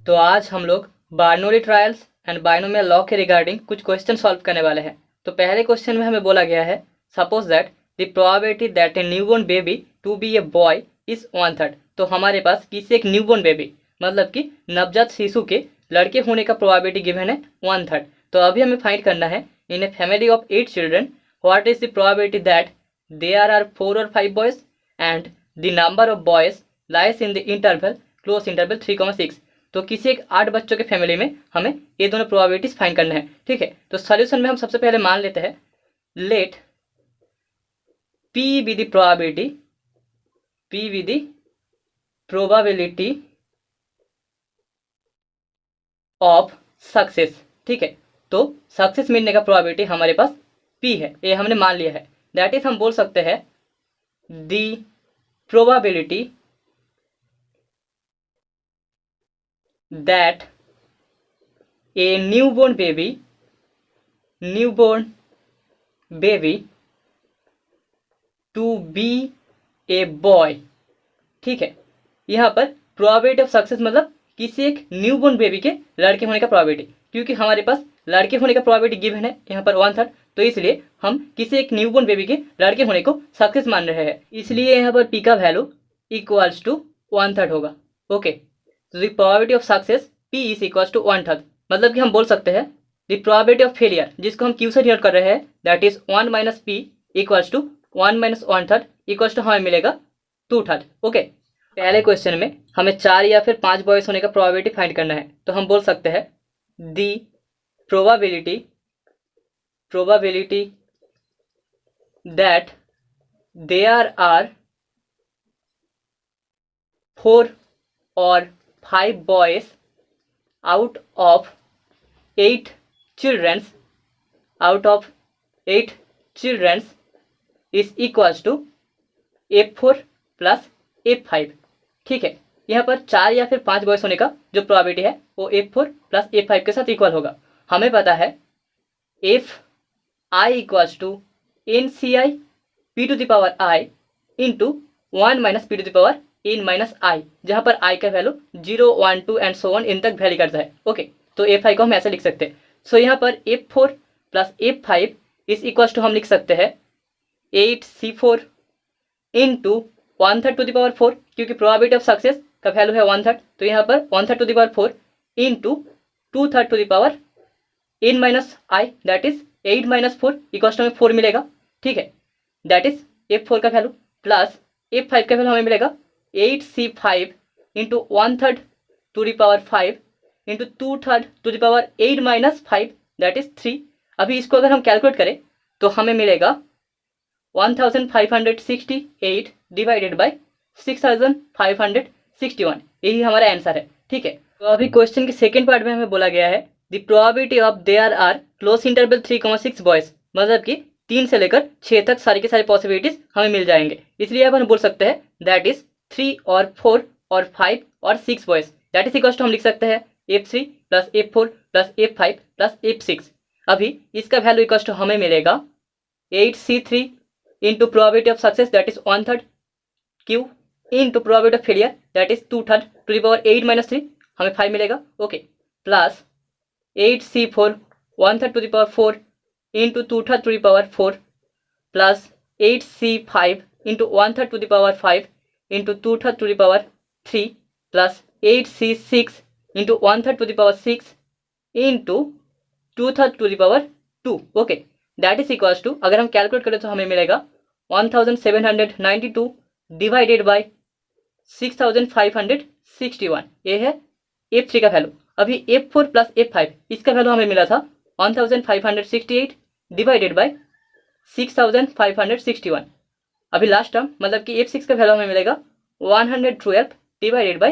तो आज हम लोग बार्नौली ट्रायल्स एंड बाइनोमियल लॉ के रिगार्डिंग कुछ क्वेश्चन सॉल्व करने वाले हैं। तो पहले क्वेश्चन में हमें बोला गया है, suppose that the probability that a newborn baby to be a boy is 1/3। तो हमारे पास किसी एक न्यूबॉर्न बेबी मतलब कि नवजात शिशु के लड़के होने का प्रोबेबिलिटी गिवन है 1/3। तो अभी हमें फाइंड करना है, in a family of 8 children what is the probability that there are 4 और 5 boys and the number of boys lies in the interval close interval 3,6। तो किसी एक 8 बच्चों के फैमिली में हमें ये दोनों प्रोबेबिलिटीज फाइंड करना है। ठीक है, तो सॉल्यूशन में हम सबसे पहले मान लेते हैं, let P be the probability of success. ठीक है, तो सक्सेस मिलने का प्रोबेबिलिटी हमारे पास P है, ये हमने मान लिया है। दैट इज हम बोल सकते हैं the probability that a newborn baby to be a boy. ठीक है, यहाँ पर प्रोबेबिलिटी ऑफ सक्सेस मतलब किसी एक न्यूबॉर्न बेबी के लड़के होने का प्रोबेबिलिटी, क्योंकि हमारे पास लड़के होने का प्रोबेबिलिटी गिवन है यहाँ पर 1/3, तो इसलिए हम किसी एक न्यूबॉर्न बेबी के लड़के होने को सक्सेस मान रहे हैं, इसलिए यहाँ पर पी का वैल्यू इक्वल्स टू 1/3 होगा। ओके, तो the probability of success p is equals to 1/3, मतलब कि हम बोल सकते हैं द प्रोबेबिलिटी ऑफ फेलियर, जिसको हम क्यू से डिनोट कर रहे हैं, that is 1 - p equals to 1 - 1/3 equals to हमें मिलेगा 2/3। ओके, पहले क्वेश्चन में हमें 4 या फिर 5 बॉयज होने का प्रोबेबिलिटी फाइंड करना है, तो हम बोल सकते हैं the probability that there are 4 और 5 boys out of 8 childrens is equals to F4 plus F5। ठीक है, यहाँ पर 4 या फिर 5 बॉयज होने का जो प्रोबेबिलिटी है वो F4 प्लस F5 के साथ इक्वल होगा। हमें पता है Fi equals to NCi P to the power I into 1 - P to the power n - I, जहाँ पर I का value 0, 1, 2 and so on n तक वैरी करता है। ओके, तो Fi को हम ऐसे लिख सकते हैं। सो यहाँ पर F4 plus F5 is equals to हम लिख सकते हैं 8C4 into 1/3 to the power 4, क्योंकि प्रोबेबिलिटी ऑफ सक्सेस का वैल्यू है 1/3, तो यहाँ पर 1/3 to the power 4 into 2/3 to the power n - I, that is 8 - 4 equals to हमें 4 मिलेगा। ठीक है, दैट इज F4 का वैल्यू प्लस F5 का वैल्यू हमें मिलेगा 8C5 into 1/3 to the power 5 into 2/3 to the power 8 - 5, that is 3। अभी इसको अगर हम कैलकुलेट करें तो हमें मिलेगा 1568 डिवाइडेड बाई 6561, यही हमारा आंसर है। ठीक है, तो अभी क्वेश्चन के सेकंड पार्ट में हमें बोला गया है the probability of there are close interval 3,6 boys, मतलब कि 3 से लेकर 6 तक सारी की सारी पॉसिबिलिटीज हमें मिल जाएंगे, इसलिए अब हम बोल सकते हैं दैट इज 3 और 4 और 5 और 6 boys, that is equal to हम लिख सकते हैं F3 plus F4 plus F5 plus F6। अभी इसका वैल्यू इक्वल टू हमें मिलेगा 8C3 into probability of success that is 1/3 Q into probability of failure that is 2/3 to the power 8 - 3, हमें 5 मिलेगा। Okay, plus 8C4 1/3 to the power 4 into 2/3 to the power 4 plus 8C5 into 1/3 to the power 5 into 2/3 to the power 3 plus 8C6 into 1/3 to the power 6 into 2/3 to the power 2। Okay, that is equals to अगर हम calculate करें तो हमें मिलेगा 1792 divided by 6561, ये है F3 का value. अभी F4 प्लस F5 इसका वैल्यू हमें मिला था 1568 डिवाइडेड बाई 6561। अभी लास्ट टर्म मतलब कि F6 का वैल्यू हमें मिलेगा 112 divided by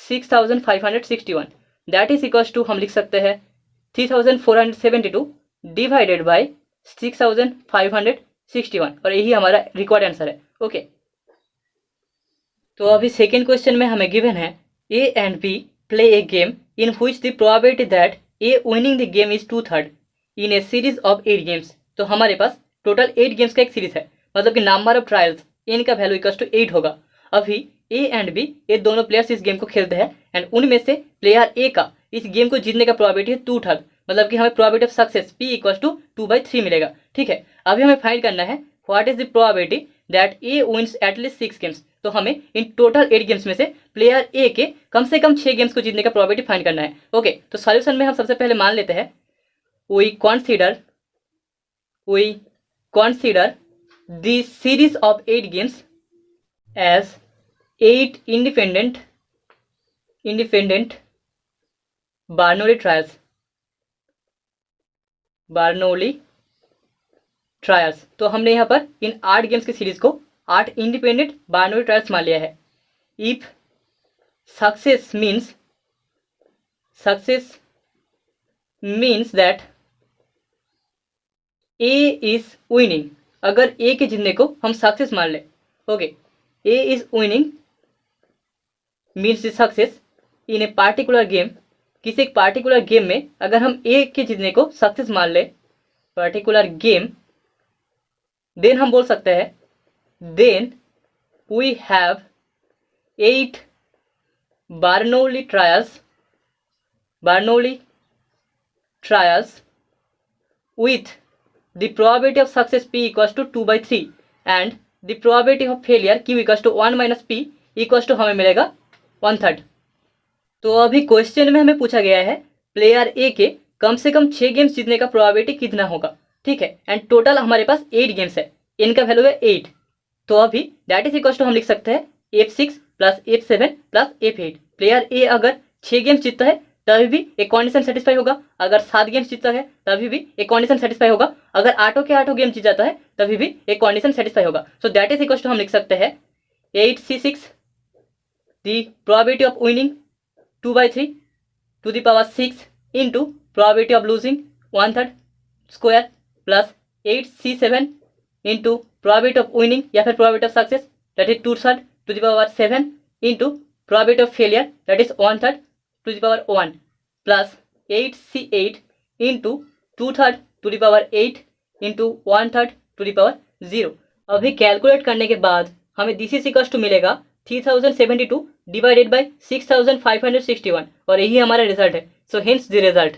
6561, that is equals to हम लिख सकते हैं 3472 डिवाइडेड बाई 6561, और यही हमारा रिक्वायर्ड आंसर है। ओके, तो अभी सेकेंड क्वेश्चन में हमें गिवन है A and B play A game in which the probability that A winning the game is 2/3 in A series of 8 games. तो हमारे पास टोटल 8 गेम्स का एक सीरीज है, मतलब कि नंबर ऑफ ट्रायल्स n का वैल्यू इक्वल्स टू 8 होगा। अभी ए एंड बी, ये दोनों प्लेयर्स इस गेम को खेलते हैं एंड उनमें से प्लेयर ए का इस गेम को जीतने का प्रोबेबिलिटी है 2/3, मतलब कि हमें probability of success P equals to 2/3 मिलेगा। ठीक है, अभी हमें फाइंड करना है what is the probability that A wins at least 6 games. तो हमें इन टोटल 8 गेम्स में से प्लेयर ए के कम से कम 6 गेम्स को जीतने का प्रोबेबिलिटी फाइंड करना है। ओके, तो सॉल्यूशन में हम सबसे पहले मान लेते हैं we consider the series of 8 games as 8 independent Bernoulli trials। तो हमने यहाँ पर इन 8 गेम्स की सीरीज को 8 इंडिपेंडेंट बार्नोली ट्रायल्स मान लिया है। If success means that A is winning, अगर ए के जीतने को हम सक्सेस मान ले, okay, A is winning means success in a particular game, किसी एक पार्टिकुलर गेम में अगर हम ए के जीतने को सक्सेस मान ले पार्टिकुलर गेम, देन हम बोल सकते हैं then we have 8 Bernoulli trials with the probability of success P equals to 2/3 and the probability of failure Q equals to 1 minus P equals to हमें मिलेगा 1/3। तो अभी क्वेश्चन में हमें पूछा गया है प्लेयर ए के कम से कम 6 गेम्स जीतने का प्रोबेबिलिटी कितना होगा। ठीक है, एंड टोटल हमारे पास 8 गेम्स है, इनका वैल्यू है 8। तो अभी दैट इज इक्वल टू हम लिख सकते हैं F6 plus F7 plus F8। Player ए अगर 6 गेम्स जीतता है तभी भी एक कंडीशन सेटिस्फाई होगा, अगर 7 गेम्स जीतता है तभी भी एक कंडीशन सेटिस्फाई होगा, अगर 8 के 8 गेम जीत जाता है तभी भी एक कंडीशन सेटिस्फाई होगा। So that is equal to हम लिख सकते हैं 8C6 the probability of winning 2/3 to the power 6 into probability of losing 1/3 square plus 8C7 into probability of winning या फिर probability of success that is 2/3 to the power 7 into probability of failure that is 1/3 to the power 1 plus 8C8 into 2/3 to the power 8 into 1/3 to the power 0। अभी calculate करने के बाद हमें this is equals to मिलेगा 3072 divided by 6561 और यही हमारा result है। So hence the result.